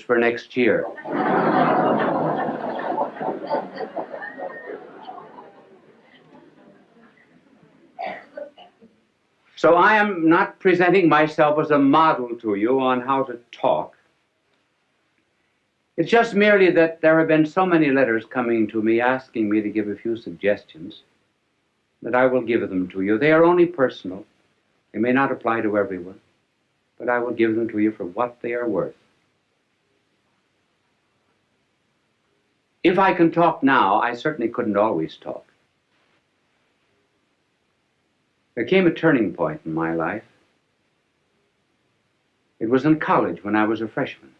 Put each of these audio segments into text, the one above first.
for next year. So I am not presenting myself as a model to you on how to talk. It's just merely that there have been so many letters coming to me asking me to give a few suggestions that I will give them to you. They are only personal. They may not apply to everyone, but I will give them to you for what they are worth. If I can talk now, I certainly couldn't always talk. There came a turning point in my life. It was in college when I was a freshman.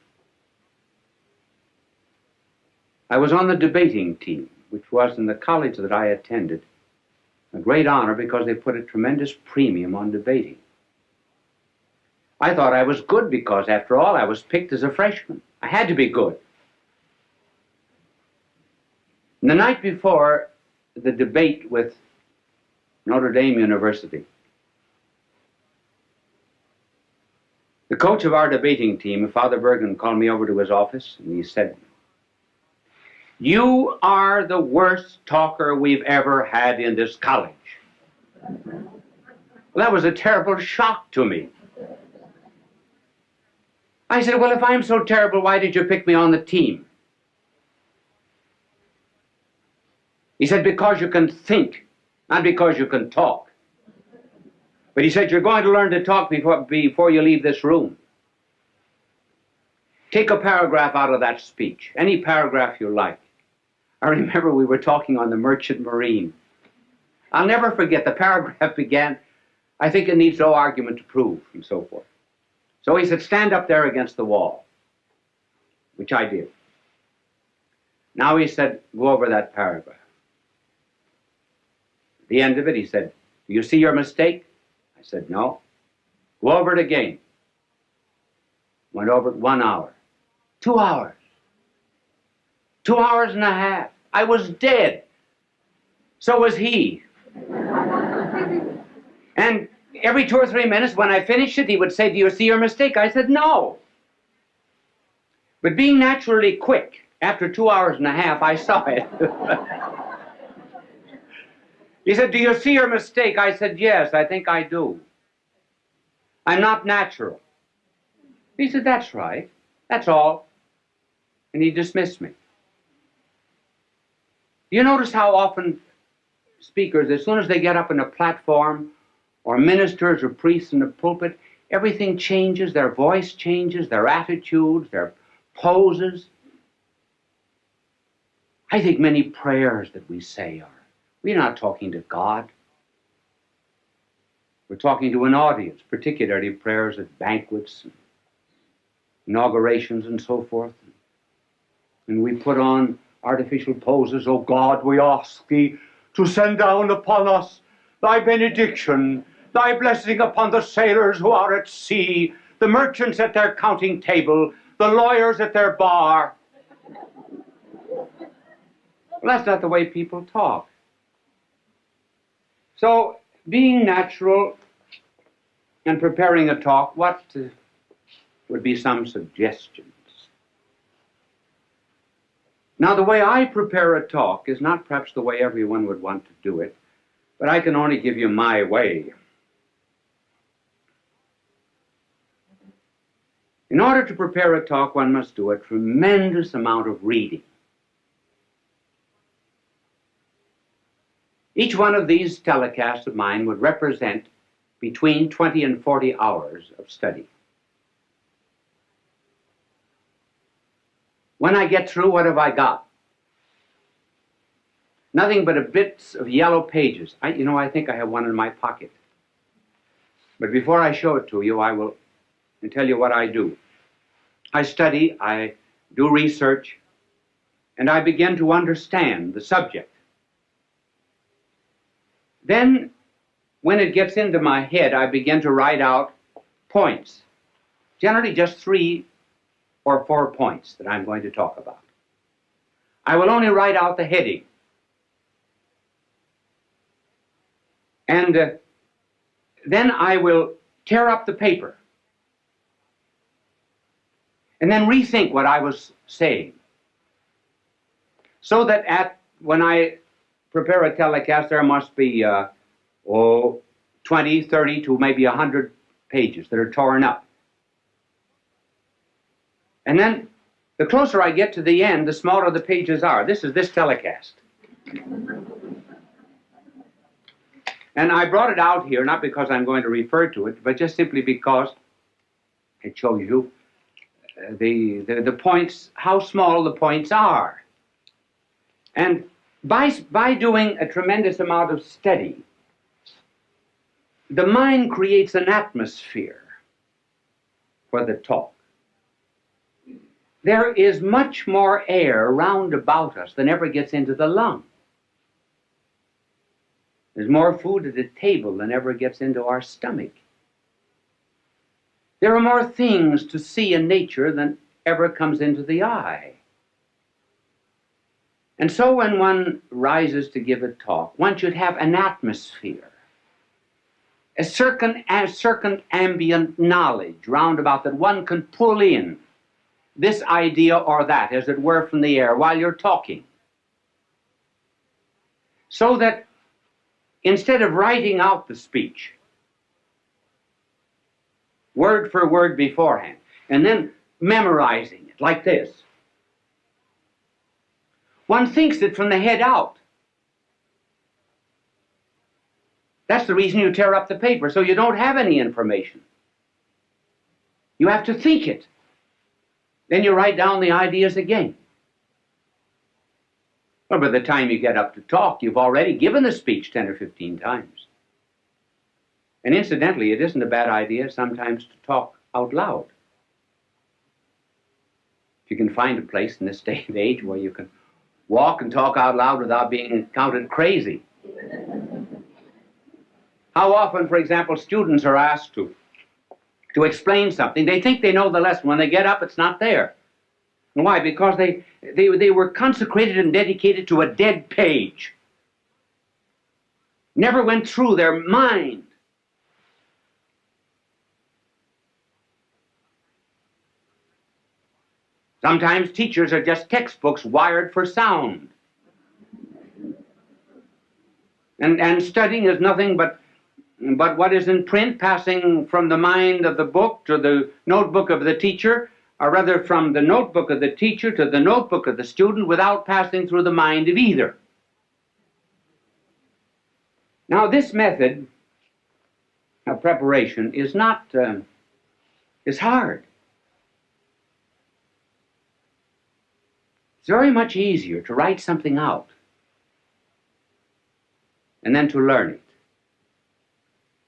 I was on the debating team, which was in the college that I attended a great honor because they put a tremendous premium on debating. I thought I was good because, after all, I was picked as a freshman. I had to be good. And the night before the debate with Notre Dame University, the coach of our debating team, Father Bergen, called me over to his office and he said, "You are the worst talker we've ever had in this college." Well, that was a terrible shock to me. I said, "Well, if I'm so terrible, why did you pick me on the team?" He said, "Because you can think, not because you can talk." But he said, "You're going to learn to talk before you leave this room. Take a paragraph out of that speech, any paragraph you like." I remember we were talking on the Merchant Marine. I'll never forget, the paragraph began, "I think it needs no argument to prove," and so forth. So he said, "Stand up there against the wall," which I did. Now he said, "Go over that paragraph." At the end of it, he said, "Do you see your mistake?" I said, "No." "Go over it again." Went over it 1 hour, 2 hours, 2 hours and a half. I was dead. So was he. And every 2 or 3 minutes when I finished it, he would say, "Do you see your mistake?" I said, "No." But being naturally quick, after 2 hours and a half, I saw it. He said, "Do you see your mistake?" I said, "Yes, I think I do. I'm not natural." He said, "That's right. That's all." And he dismissed me. Do you notice how often speakers, as soon as they get up on a platform, or ministers or priests in the pulpit, everything changes, their voice changes, their attitudes, their poses? I think many prayers that we say we're not talking to God. We're talking to an audience, particularly prayers at banquets, and inaugurations, and so forth. And we put on artificial poses. "Oh God, we ask thee to send down upon us thy benediction, thy blessing upon the sailors who are at sea, the merchants at their counting table, the lawyers at their bar." Well, that's not the way people talk. So, being natural and preparing a talk, what would be some suggestions? Now, the way I prepare a talk is not perhaps the way everyone would want to do it, but I can only give you my way. In order to prepare a talk, one must do a tremendous amount of reading. Each one of these telecasts of mine would represent between 20 and 40 hours of study. When I get through, what have I got? Nothing but a bits of yellow pages. I think I have one in my pocket. But before I show it to you, I will tell you what I do. I study, I do research, and I begin to understand the subject. Then, when it gets into my head, I begin to write out points. Generally just 3 or 4 points that I'm going to talk about. I will only write out the heading. And then I will tear up the paper. and then rethink what I was saying. So that when I prepare a telecast, there must be 20, 30 to maybe 100 pages that are torn up. And then the closer I get to the end, the smaller the pages are. This is this telecast. And I brought it out here, not because I'm going to refer to it, but just simply because it shows you the points, how small the points are. And by doing a tremendous amount of study, the mind creates an atmosphere for the talk. There is much more air round about us than ever gets into the lung. There's more food at the table than ever gets into our stomach. There are more things to see in nature than ever comes into the eye. And so when one rises to give a talk, one should have an atmosphere, a circumambient knowledge round about that one can pull in this idea or that, as it were, from the air while you're talking. So that instead of writing out the speech, word for word beforehand, and then memorizing it like this, one thinks it from the head out. That's the reason you tear up the paper, so you don't have any information. You have to think it. Then you write down the ideas again. Well, by the time you get up to talk, you've already given the speech 10 or 15 times. And incidentally, it isn't a bad idea sometimes to talk out loud. If you can find a place in this day and age where you can walk and talk out loud without being counted crazy. How often, for example, students are asked to explain something. They think they know the lesson. When they get up, it's not there. And why? Because they were consecrated and dedicated to a dead page. Never went through their mind. Sometimes teachers are just textbooks wired for sound. And studying is nothing but what is in print, passing from the mind of the book to the notebook of the teacher, or rather from the notebook of the teacher to the notebook of the student without passing through the mind of either. Now, this method of preparation is is hard. It's very much easier to write something out and then to learn it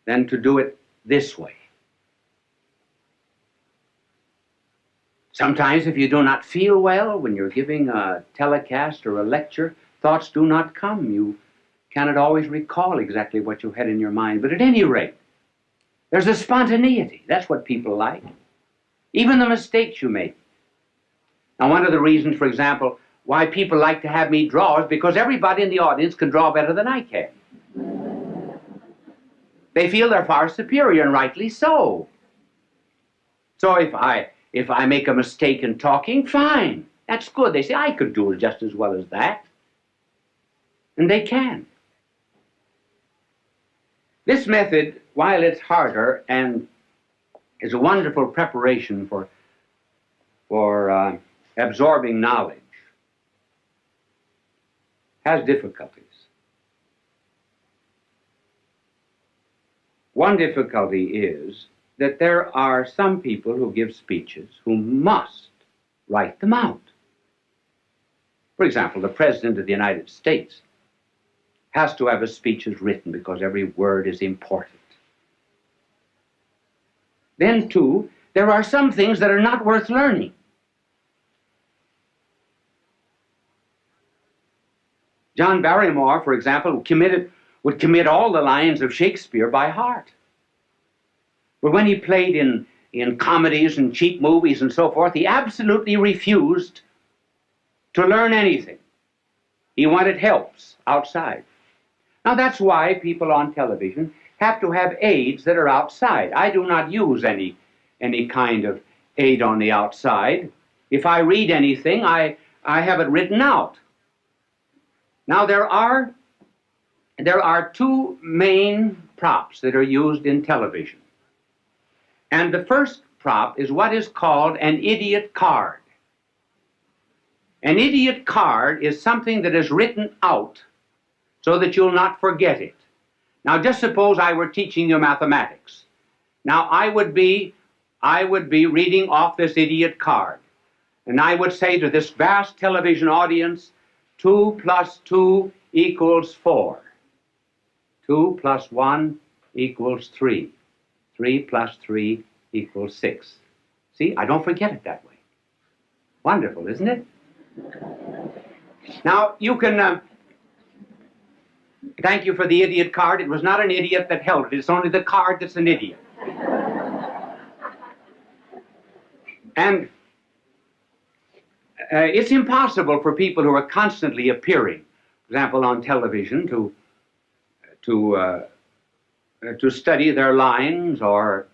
than to do it this way. Sometimes if you do not feel well when you're giving a telecast or a lecture, thoughts do not come. You cannot always recall exactly what you had in your mind. But at any rate, there's a spontaneity. That's what people like. Even the mistakes you make. Now, one of the reasons, for example, why people like to have me draw is because everybody in the audience can draw better than I can. They feel they're far superior, and rightly so. So if I make a mistake in talking, fine. That's good. They say, I could do it just as well as that. And they can. This method, while it's harder and is a wonderful preparation for absorbing knowledge, has difficulties. One difficulty is that there are some people who give speeches who must write them out. For example, the President of the United States has to have his speeches written because every word is important. Then, too, there are some things that are not worth learning. John Barrymore, for example, would commit all the lines of Shakespeare by heart. But when he played in comedies and cheap movies and so forth, he absolutely refused to learn anything. He wanted helps outside. Now that's why people on television have to have aids that are outside. I do not use any kind of aid on the outside. If I read anything, I have it written out. Now, there are two main props that are used in television. And the first prop is what is called an idiot card. An idiot card is something that is written out so that you'll not forget it. Now, just suppose I were teaching you mathematics. Now, I would be reading off this idiot card. And I would say to this vast television audience, 2 plus 2 equals 4. 2 plus 1 equals 3. 3 plus 3 equals 6. See, I don't forget it that way. Wonderful, isn't it? Now, you can... thank you for the idiot card. It was not an idiot that held it. It's only the card that's an idiot. And it's impossible for people who are constantly appearing, for example, on television, to study their lines or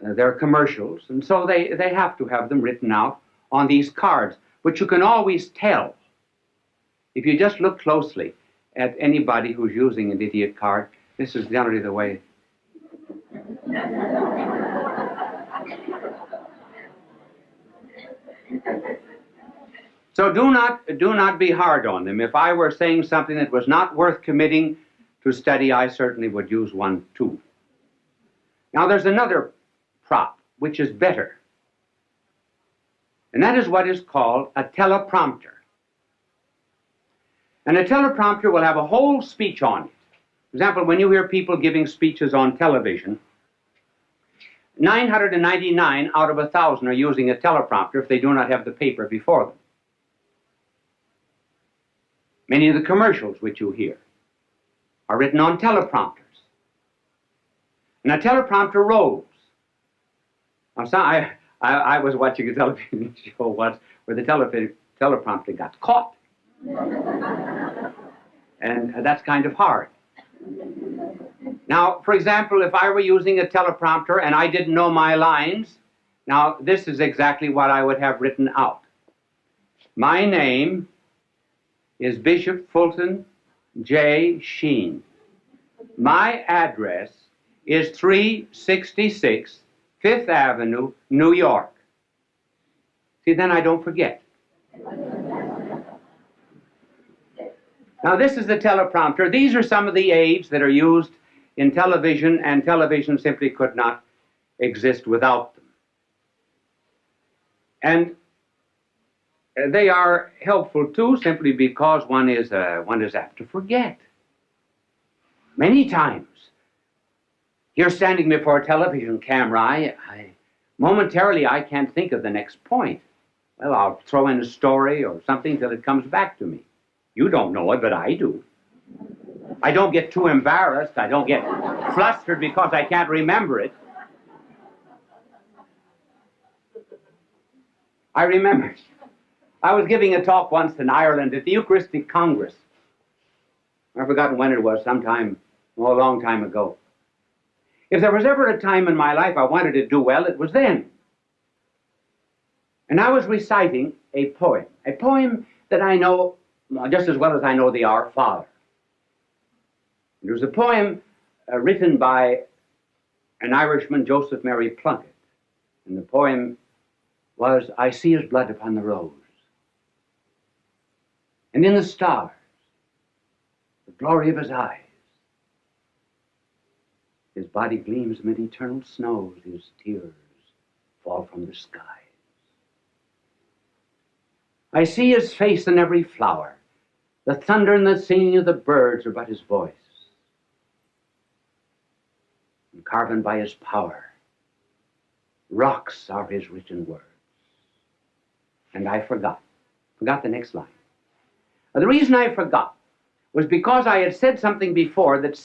their commercials. And so they have to have them written out on these cards. But you can always tell, if you just look closely at anybody who's using an idiot card, this is generally the way. So do not be hard on them. If I were saying something that was not worth committing to study, I certainly would use one too. Now there's another prop which is better, and that is what is called a teleprompter. And a teleprompter will have a whole speech on it. For example, when you hear people giving speeches on television, 999 out of 1,000 are using a teleprompter if they do not have the paper before them. Many of the commercials which you hear are written on teleprompters. And a teleprompter rolls. Now, so I was watching a television show once where the teleprompter got caught. And that's kind of hard. Now, for example, if I were using a teleprompter and I didn't know my lines, now this is exactly what I would have written out. My name is Bishop Fulton J. Sheen. My address is 366 Fifth Avenue, New York. See, then I don't forget. Now, this is the teleprompter. These are some of the aids that are used in television, and television simply could not exist without them. And they are helpful, too, simply because one is apt to forget. Many times, you're standing before a television camera, momentarily I can't think of the next point. Well, I'll throw in a story or something till it comes back to me. You don't know it, but I do. I don't get too embarrassed. I don't get flustered because I can't remember it. I remember, I was giving a talk once in Ireland at the Eucharistic Congress. I've forgotten when it was, a long time ago. If there was ever a time in my life I wanted to do well, it was then. And I was reciting a poem that I know just as well as I know the Our Father. It was a poem written by an Irishman, Joseph Mary Plunkett. And the poem was, I see his blood upon the rose, and in the stars, the glory of his eyes. His body gleams amid eternal snows, his tears fall from the skies. I see his face in every flower. The thunder and the singing of the birds are but his voice. And carven by his power, rocks are his written words. And I forgot the next line. Now, the reason I forgot was because I had said something before that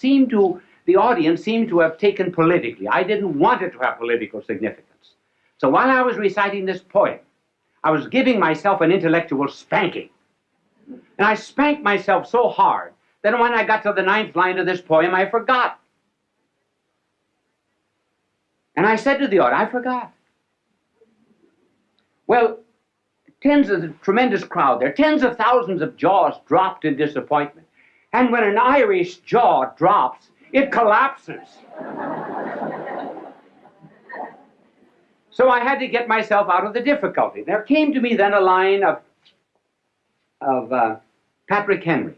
the audience seemed to have taken politically. I didn't want it to have political significance. So while I was reciting this poem, I was giving myself an intellectual spanking. And I spanked myself so hard that when I got to the 9th line of this poem, I forgot. And I said to the audience, I forgot. Well, tremendous crowd there, tens of thousands of jaws dropped in disappointment. And when an Irish jaw drops, it collapses. So I had to get myself out of the difficulty. There came to me then a line of Patrick Henry.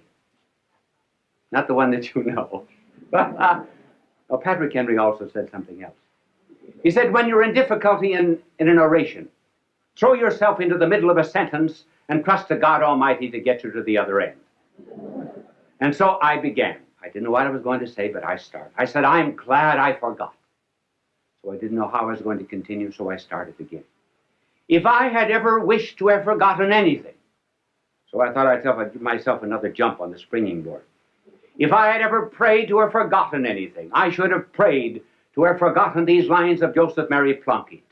Not the one that you know. Oh, Patrick Henry also said something else. He said, when you're in difficulty in an oration, throw yourself into the middle of a sentence and trust to God Almighty to get you to the other end. And so I began. I didn't know what I was going to say, but I started. I said, I'm glad I forgot. So I didn't know how I was going to continue, so I started again. If I had ever wished to have forgotten anything, so I thought I'd give myself another jump on the springing board. If I had ever prayed to have forgotten anything, I should have prayed to have forgotten these lines of Joseph Mary Plunkett.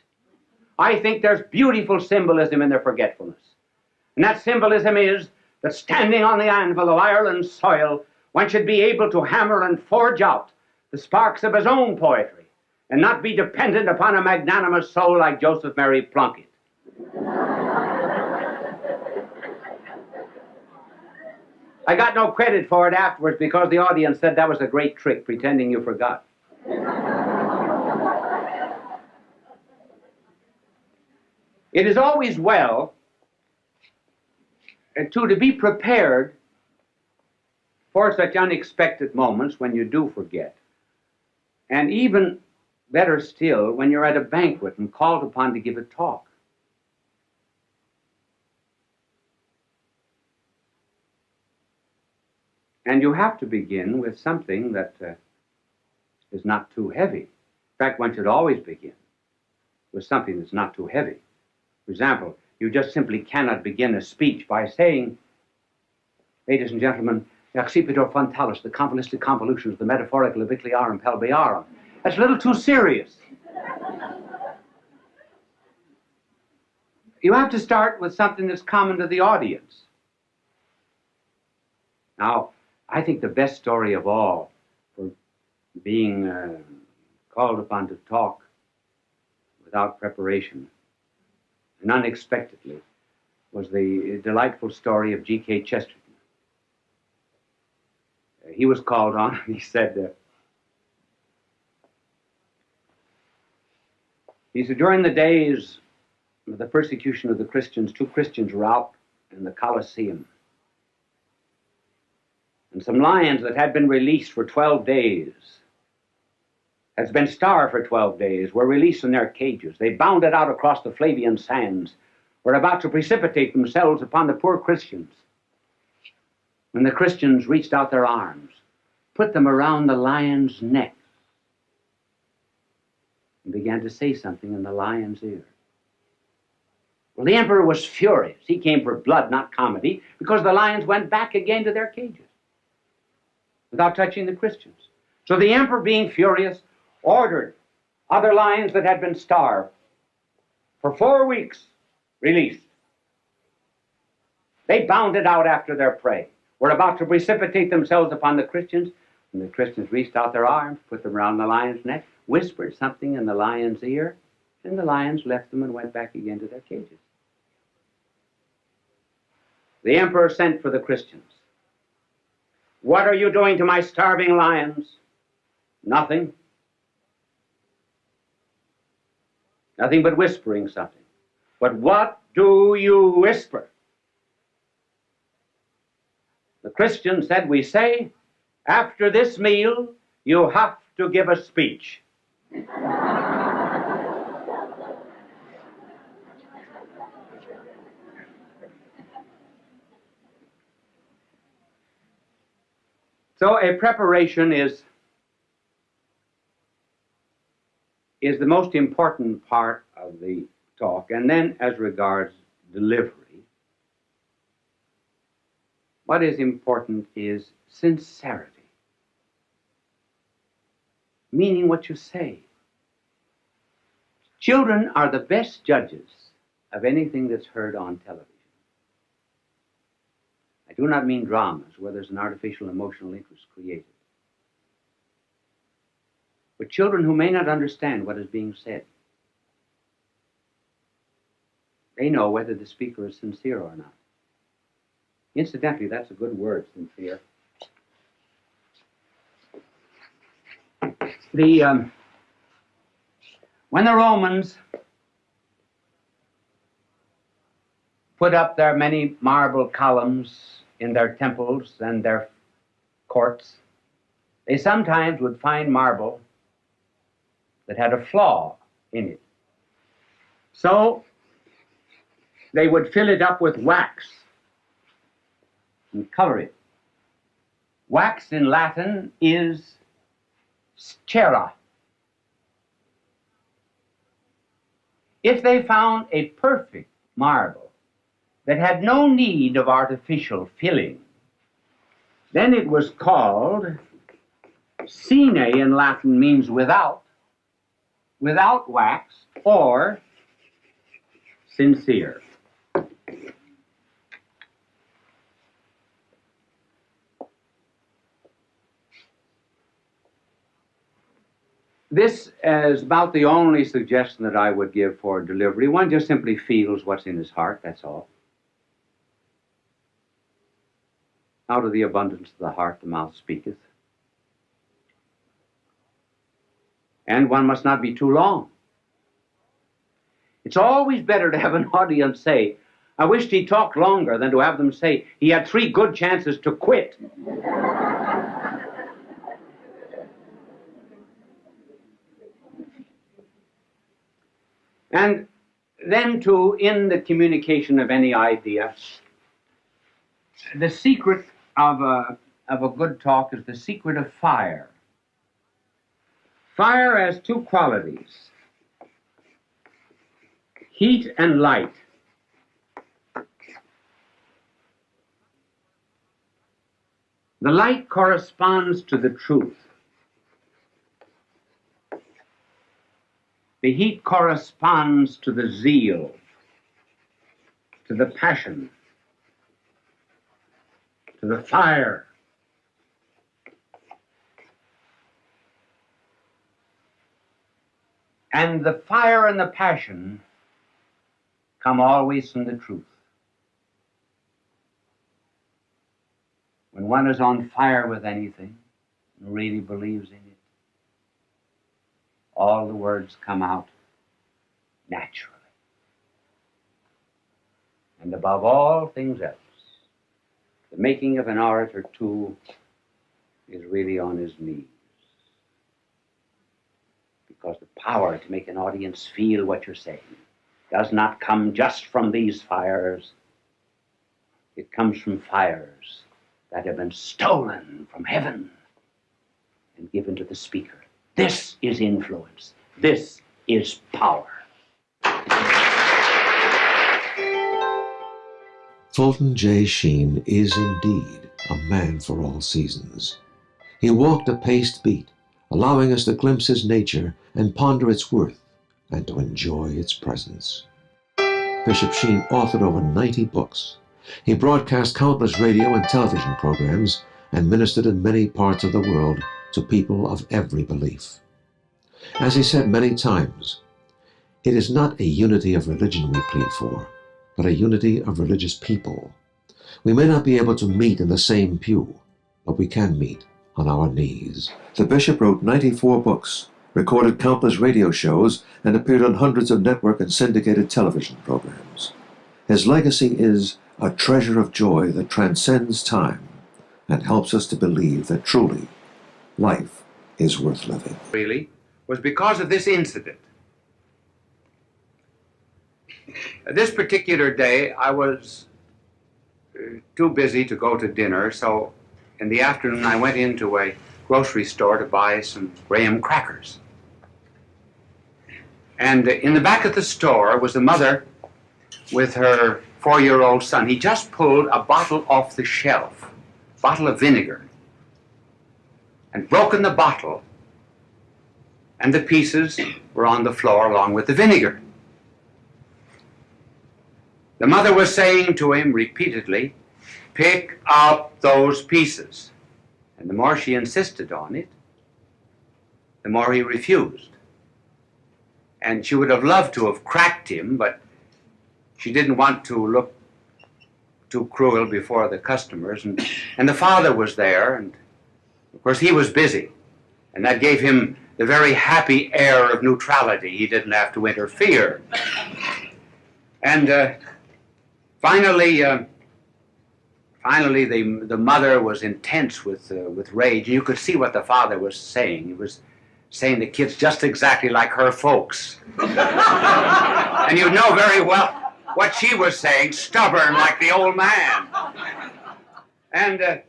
I think there's beautiful symbolism in their forgetfulness. And that symbolism is that standing on the anvil of Ireland's soil, one should be able to hammer and forge out the sparks of his own poetry and not be dependent upon a magnanimous soul like Joseph Mary Plunkett. I got no credit for it afterwards because the audience said that was a great trick, pretending you forgot. It is always well to be prepared for such unexpected moments when you do forget. And even better still, when you're at a banquet and called upon to give a talk. And you have to begin with something that is not too heavy. In fact, one should always begin with something that's not too heavy. For example, you just simply cannot begin a speech by saying, ladies and gentlemen, accipitur frontalis, the convoluted convolutions, the metaphorical abicliarum pelviarum. That's a little too serious. You have to start with something that's common to the audience. Now, I think the best story of all for being called upon to talk without preparation and unexpectedly was the delightful story of G.K. Chesterton. He was called on and he said, during the days of the persecution of the Christians, 2 Christians were out in the Colosseum. And some lions that had been released for 12 days, had been starved for 12 days, were released in their cages. They bounded out across the Flavian sands, were about to precipitate themselves upon the poor Christians. When the Christians reached out their arms, put them around the lion's neck, and began to say something in the lion's ear. Well, the emperor was furious. He came for blood, not comedy, because the lions went back again to their cages without touching the Christians. So the emperor, being furious, ordered other lions that had been starved for 4 weeks released. They bounded out after their prey, were about to precipitate themselves upon the Christians, and the Christians reached out their arms, put them around the lion's neck, whispered something in the lion's ear, and the lions left them and went back again to their cages. The emperor sent for the Christians. What are you doing to my starving lions? Nothing. Nothing but whispering something. But what do you whisper? The Christian said, we say, after this meal, you have to give a speech. So a preparation is the most important part of the talk. And then as regards delivery, what is important is sincerity, meaning what you say. Children are the best judges of anything that's heard on television. I do not mean dramas where there's an artificial emotional interest created. But children who may not understand what is being said. they know whether the speaker is sincere or not. Incidentally, that's a good word, sincere. When the Romans put up their many marble columns in their temples and their courts, they sometimes would find marble that had a flaw in it. So they would fill it up with wax and color it. Wax in Latin is cera. If they found a perfect marble that had no need of artificial filling, then it was called sine in Latin, means without wax, or sincere. This is about the only suggestion that I would give for delivery. One just simply feels what's in his heart, that's all. Out of the abundance of the heart, the mouth speaketh. And one must not be too long. It's always better to have an audience say, I wished he talked longer, than to have them say, he had 3 good chances to quit. And then in the communication of any idea, the secret of a good talk is the secret of fire. Fire has 2 qualities, heat and light. The light corresponds to the truth. The heat corresponds to the zeal, to the passion, to the fire. And the fire and the passion come always from the truth. When one is on fire with anything and really believes in it, all the words come out naturally. And above all things else, the making of an orator, too, is really on his knees. Because the power to make an audience feel what you're saying does not come just from these fires. It comes from fires that have been stolen from heaven and given to the speaker. This is influence. This is power. Fulton J. Sheen is indeed a man for all seasons. He walked a paced beat, allowing us to glimpse his nature and ponder its worth and to enjoy its presence. Bishop Sheen authored over 90 books. He broadcast countless radio and television programs and ministered in many parts of the world to people of every belief. As he said many times, it is not a unity of religion we plead for, but a unity of religious people. We may not be able to meet in the same pew, but we can meet on our knees. The bishop wrote 94 books, recorded countless radio shows, and appeared on hundreds of network and syndicated television programs. His legacy is a treasure of joy that transcends time and helps us to believe that truly life is worth living. Really, was because of this incident. This particular day, I was too busy to go to dinner, so in the afternoon I went into a grocery store to buy some graham crackers. And in the back of the store was a mother with her 4-year-old son. He just pulled a bottle off the shelf, a bottle of vinegar, and broken the bottle, and the pieces were on the floor along with the vinegar. The mother was saying to him repeatedly, "Pick up those pieces." And the more she insisted on it, the more he refused. And she would have loved to have cracked him, but she didn't want to look too cruel before the customers, and the father was there, and of course he was busy, and that gave him the very happy air of neutrality. He didn't have to interfere. And finally, the mother was intense with rage, and you could see what the father was saying. He was saying the kid's just exactly like her folks. And you know very well what she was saying, stubborn like the old man. And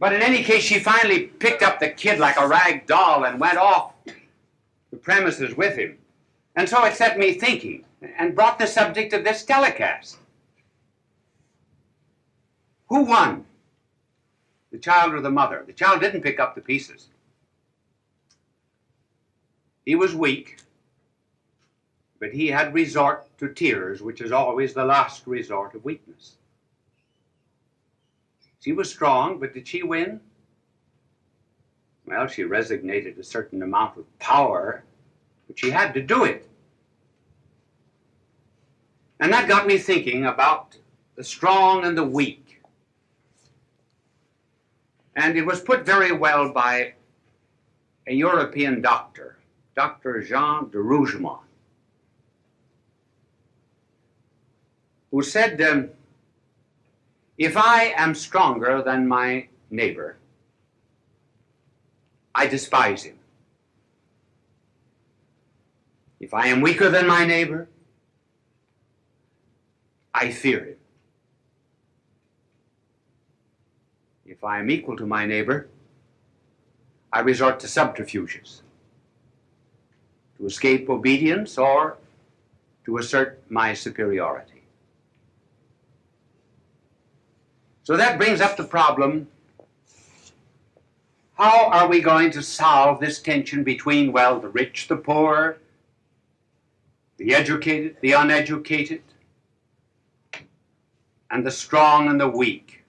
but in any case, she finally picked up the kid like a rag doll and went off the premises with him. And so it set me thinking and brought the subject of this telecast. Who won? The child or the mother? The child didn't pick up the pieces. He was weak, but he had resort to tears, which is always the last resort of weakness. She was strong, but did she win? Well, she resignated a certain amount of power, but she had to do it. And that got me thinking about the strong and the weak. And it was put very well by a European doctor, Dr. Jean de Rougemont, who said, if I am stronger than my neighbor, I despise him. If I am weaker than my neighbor, I fear him. If I am equal to my neighbor, I resort to subterfuges to escape obedience or to assert my superiority. So that brings up the problem, how are we going to solve this tension between, well, the rich, the poor, the educated, the uneducated, and the strong and the weak?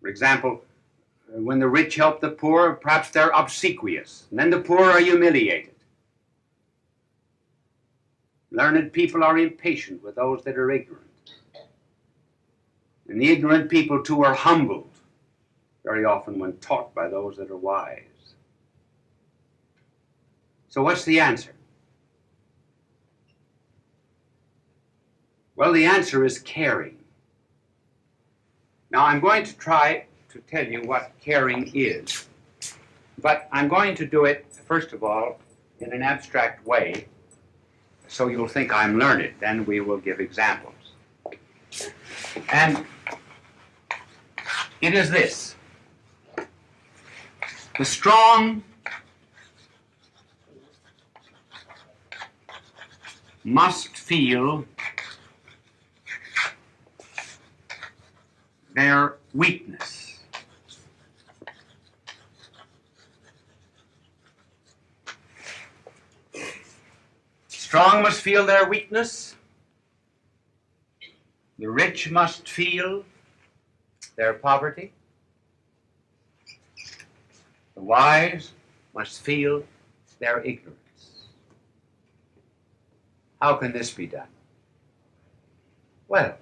For example, when the rich help the poor, perhaps they're obsequious, and then the poor are humiliated. Learned people are impatient with those that are ignorant. And the ignorant people, too, are humbled very often when taught by those that are wise. So what's the answer? Well, the answer is caring. Now, I'm going to try to tell you what caring is, but I'm going to do it, first of all, in an abstract way, so you'll think I'm learned. Then we will give examples. And it is this. The strong must feel their weakness. Strong must feel their weakness. The rich must feel their poverty. The wise must feel their ignorance. How can this be done? Well,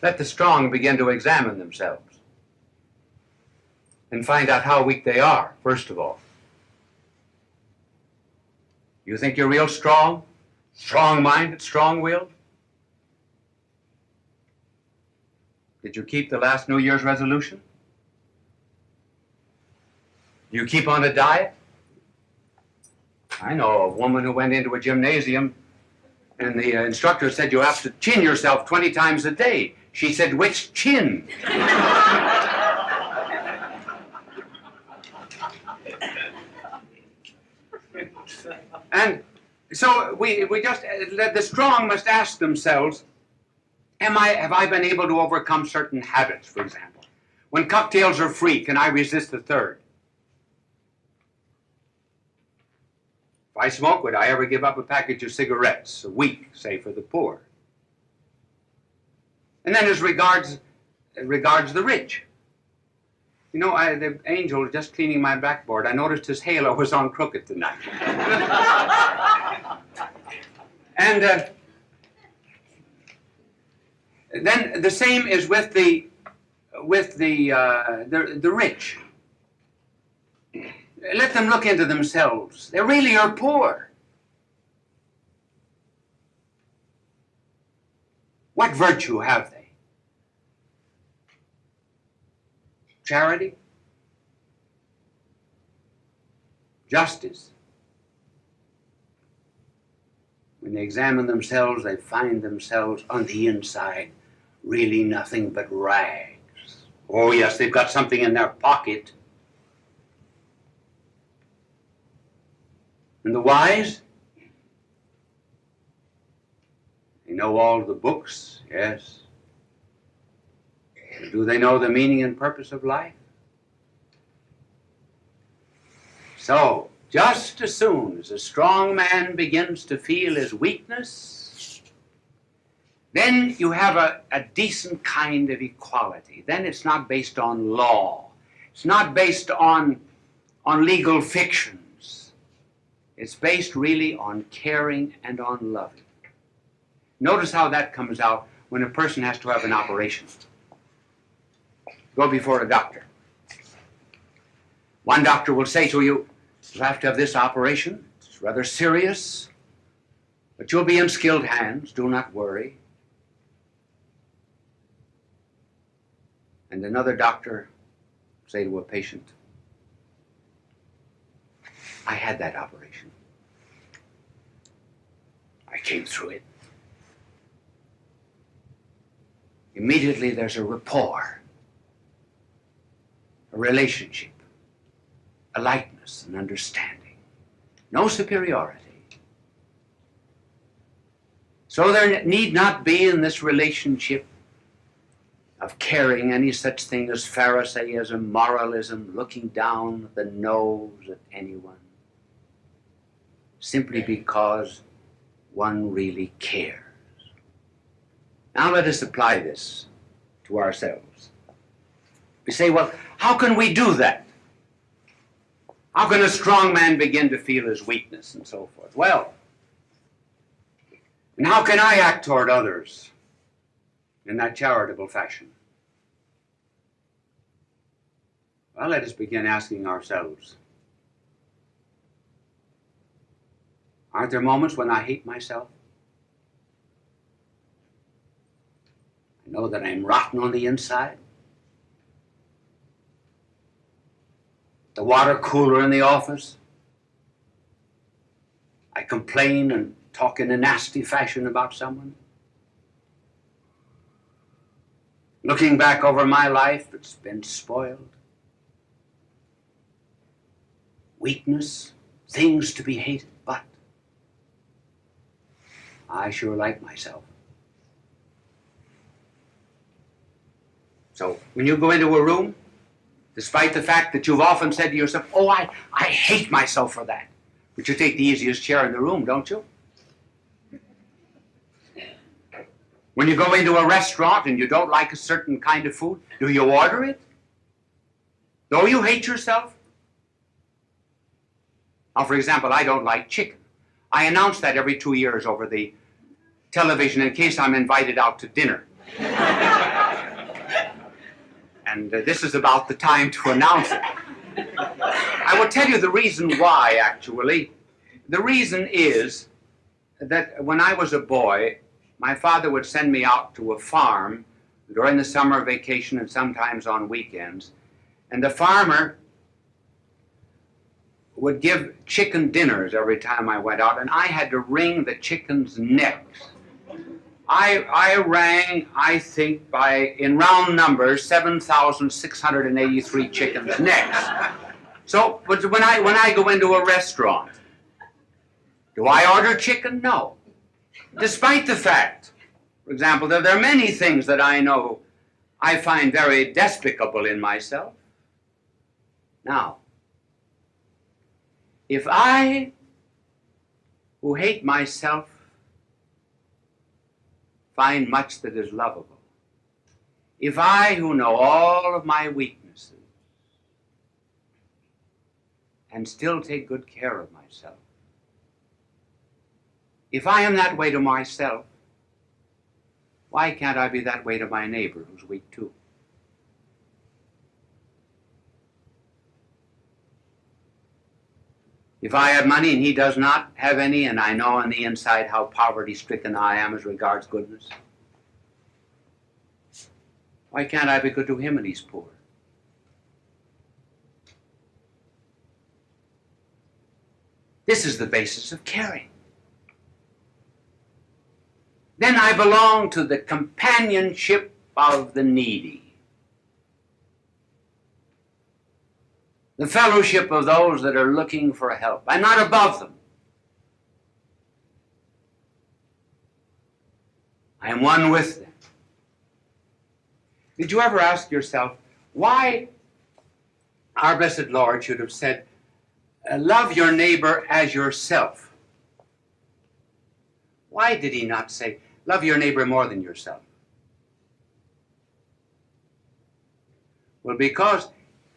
let the strong begin to examine themselves and find out how weak they are, first of all. You think you're real strong? Strong-minded, strong-willed? Did you keep the last New Year's resolution? Do you keep on a diet? I know a woman who went into a gymnasium and the instructor said you have to chin yourself 20 times a day. She said, which chin? And so we just, the strong must ask themselves, have I been able to overcome certain habits, for example? When cocktails are free, can I resist the third? If I smoke, would I ever give up a package of cigarettes a week, say, for the poor? And then as regards the rich. You know, the angel was just cleaning my backboard. I noticed his halo was on crooked tonight. And then the same is with the rich. Let them look into themselves. They really are poor. What virtue have they? Charity? Justice? When they examine themselves, they find themselves on the inside really nothing but rags. Oh yes, they've got something in their pocket. And the wise? They know all the books, yes. But do they know the meaning and purpose of life? So, just as soon as a strong man begins to feel his weakness, then you have a decent kind of equality. Then it's not based on law. It's not based on legal fictions. It's based really on caring and on loving. Notice how that comes out when a person has to have an operation. Go before a doctor. One doctor will say to you, "You'll have to have this operation. It's rather serious, but you'll be in skilled hands. Do not worry." And another doctor will say to a patient, "I had that operation. I came through it." Immediately there's a rapport, a relationship, a likeness, an understanding. No superiority. So there need not be in this relationship of caring any such thing as Pharisaism, moralism, looking down the nose at anyone, simply because one really cares. Now let us apply this to ourselves. We say, well, how can we do that? How can a strong man begin to feel his weakness and so forth? Well, and how can I act toward others in that charitable fashion? Well, let us begin asking ourselves, aren't there moments when I hate myself? I know that I'm rotten on the inside. The water cooler in the office. I complain and talk in a nasty fashion about someone. Looking back over my life, it's been spoiled. Weakness, things to be hated, but I sure like myself. So when you go into a room, despite the fact that you've often said to yourself, "Oh, I hate myself for that," but you take the easiest chair in the room, don't you? When you go into a restaurant and you don't like a certain kind of food, do you order it? Though you hate yourself? Now, for example, I don't like chicken. I announce that every 2 years over the television in case I'm invited out to dinner. And this is about the time to announce it. I will tell you the reason why, actually. The reason is that when I was a boy, my father would send me out to a farm during the summer vacation and sometimes on weekends. And the farmer would give chicken dinners every time I went out, and I had to wring the chickens' necks. I rang, I think, in round numbers, 7,683 chickens' necks. So when I go into a restaurant, do I order chicken? No. Despite the fact, for example, that there are many things that I know I find very despicable in myself. Now, if I, who hate myself, find much that is lovable, if I, who know all of my weaknesses, and still take good care of myself, If I am that way to myself, why can't I be that way to my neighbor who's weak too? If I have money and he does not have any, and I know on the inside how poverty-stricken I am as regards goodness, why can't I be good to him and he's poor? This is the basis of caring. Then I belong to the companionship of the needy, the fellowship of those that are looking for help. I'm not above them. I am one with them. Did you ever ask yourself why our blessed Lord should have said, love your neighbor as yourself? Why did he not say, love your neighbor more than yourself? Well, because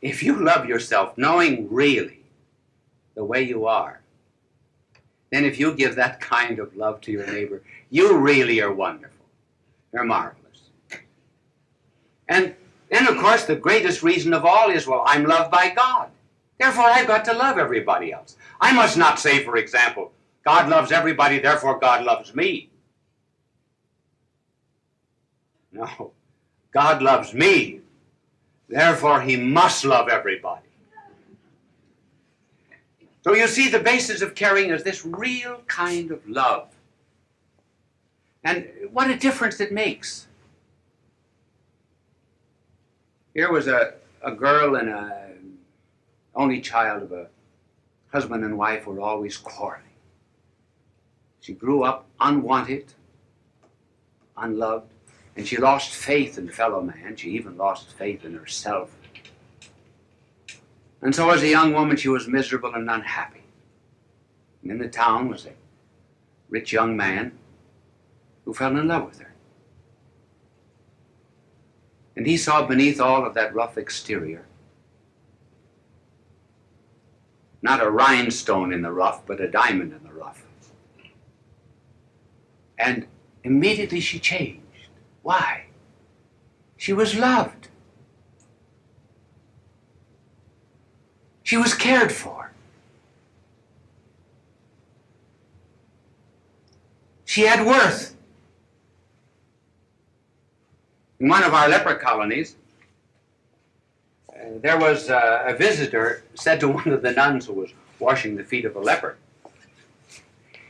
if you love yourself, knowing really the way you are, then if you give that kind of love to your neighbor, you really are wonderful. You're marvelous. And then, of course, the greatest reason of all is, well, I'm loved by God. Therefore, I've got to love everybody else. I must not say, for example, God loves everybody, therefore God loves me. No. God loves me, therefore he must love everybody. So you see, the basis of caring is this real kind of love. And what a difference it makes. Here was a girl and a only child of a husband and wife who were always quarreling. She grew up unwanted, unloved, and she lost faith in fellow man. She even lost faith in herself. And so as a young woman, she was miserable and unhappy. And in the town was a rich young man who fell in love with her. And he saw beneath all of that rough exterior not a rhinestone in the rough, but a diamond in the rough. And immediately she changed. Why? She was loved. She was cared for. She had worth. In one of our leper colonies, there was a visitor said to one of the nuns who was washing the feet of a leper.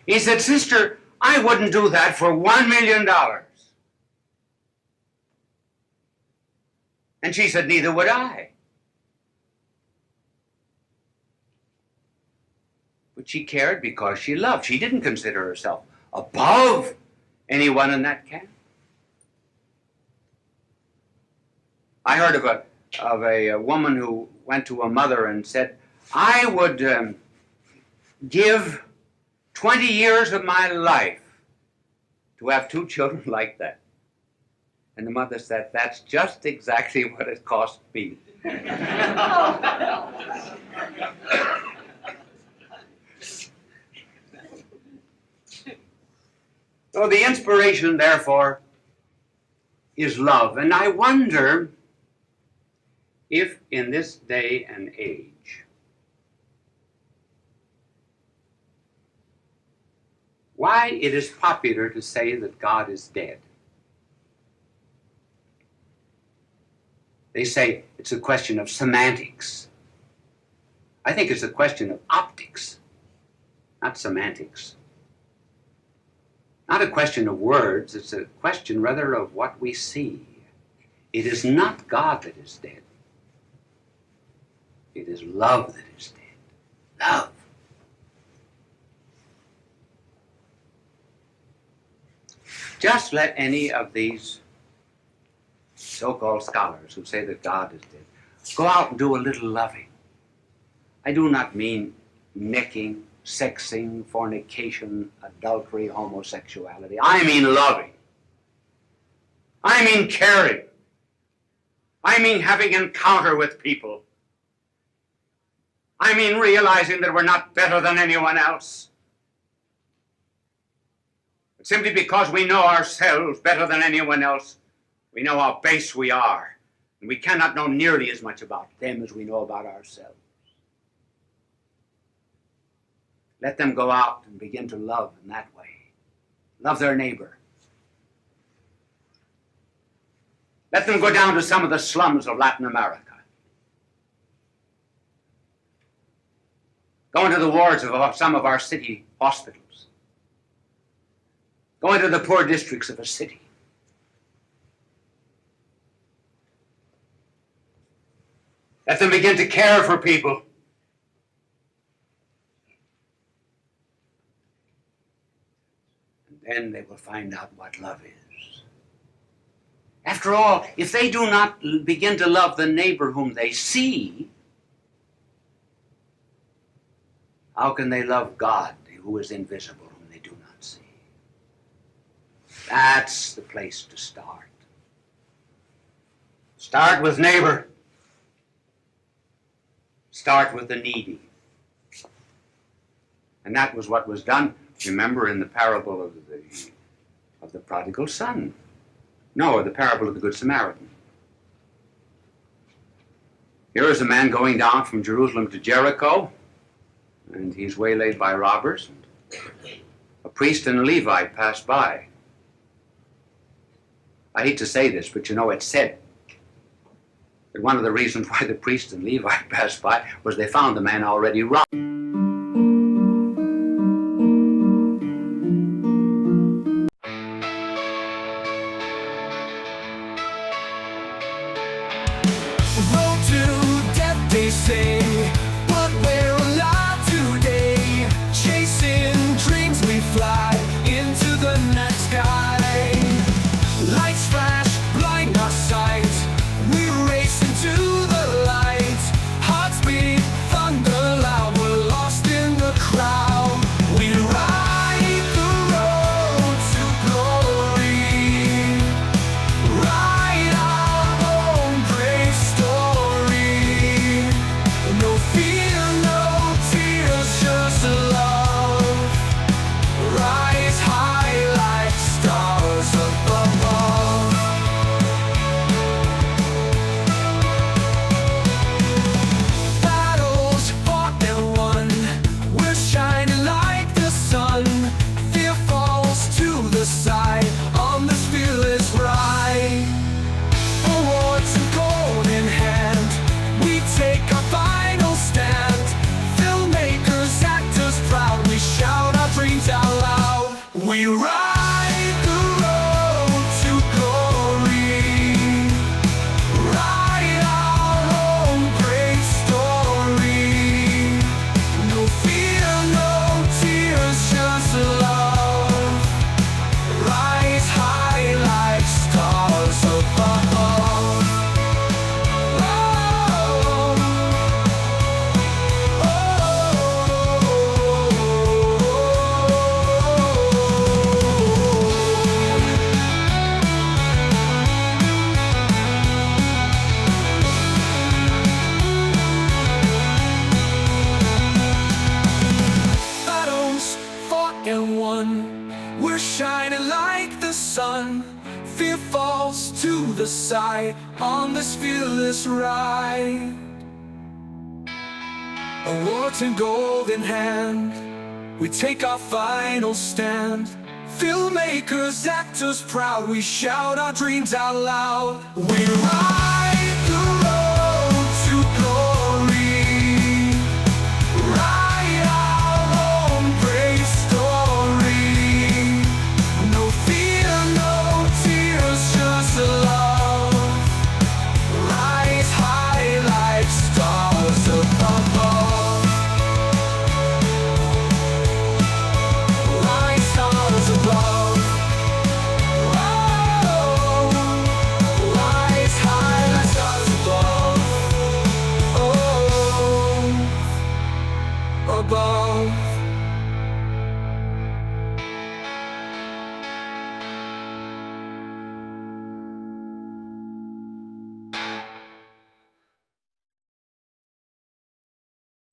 He said, "Sister, I wouldn't do that for $1 million. And she said, "Neither would I." But she cared because she loved. She didn't consider herself above anyone in that camp. I heard of a woman who went to a mother and said, "I would give 20 years of my life to have 2 children like that." And the mother said, "That's just exactly what it cost me." So the inspiration, therefore, is love. And I wonder if in this day and age, why it is popular to say that God is dead. They say it's a question of semantics. I think it's a question of optics, not semantics. Not a question of words, it's a question rather of what we see. It is not God that is dead. It is love that is dead. Love. Just let any of these so-called scholars who say that God is dead go out and do a little loving. I do not mean necking, sexing, fornication, adultery, homosexuality. I mean loving. I mean caring. I mean having encounter with people. I mean realizing that we're not better than anyone else. But simply because we know ourselves better than anyone else, we know how base we are, and we cannot know nearly as much about them as we know about ourselves. Let them go out and begin to love in that way. Love their neighbor. Let them go down to some of the slums of Latin America. Go into the wards of some of our city hospitals. Go into the poor districts of a city. Let them begin to care for people. And then they will find out what love is. After all, if they do not begin to love the neighbor whom they see, how can they love God who is invisible, whom they do not see? That's the place to start. Start with neighbor. Start with the needy. And that was what was done, remember, in the parable of the prodigal son. No, the parable of the Good Samaritan. Here is a man going down from Jerusalem to Jericho, and he's waylaid by robbers. A priest and a Levite pass by. I hate to say this, but you know, it's said that one of the reasons why the priest and Levite passed by was they found the man already robbed. Road to death, they say, but we're alive today. Chasing dreams, we fly into the night sky. Lights flash, blind our sight. We race into the light. Hearts beat, thunder loud. We're lost in the crowd. We ride the road to glory. Write our own great story. No fear, no tears, just love. Rise high like stars above. Battles fought and won. We're shining like the sun. Fear falls to the side on this fearless ride. Awards and gold in hand, we take our final stand. Filmmakers, actors proud, we shout our dreams out loud. We ride the road to glory. Write our own great story. No fear, no tears, just love. Rise high like stars above. Battles fought and won. We're shining like the sun. Fear falls to the side on this fearless ride. Awards and gold in hand, we take our final stand. Filmmakers, actors proud, we shout our dreams out loud. We ride the road to glory. Write our own great story. No fear, no tears, just love. Rise high like stars above. Like stars above. Oh, rise high like stars above. Oh, above.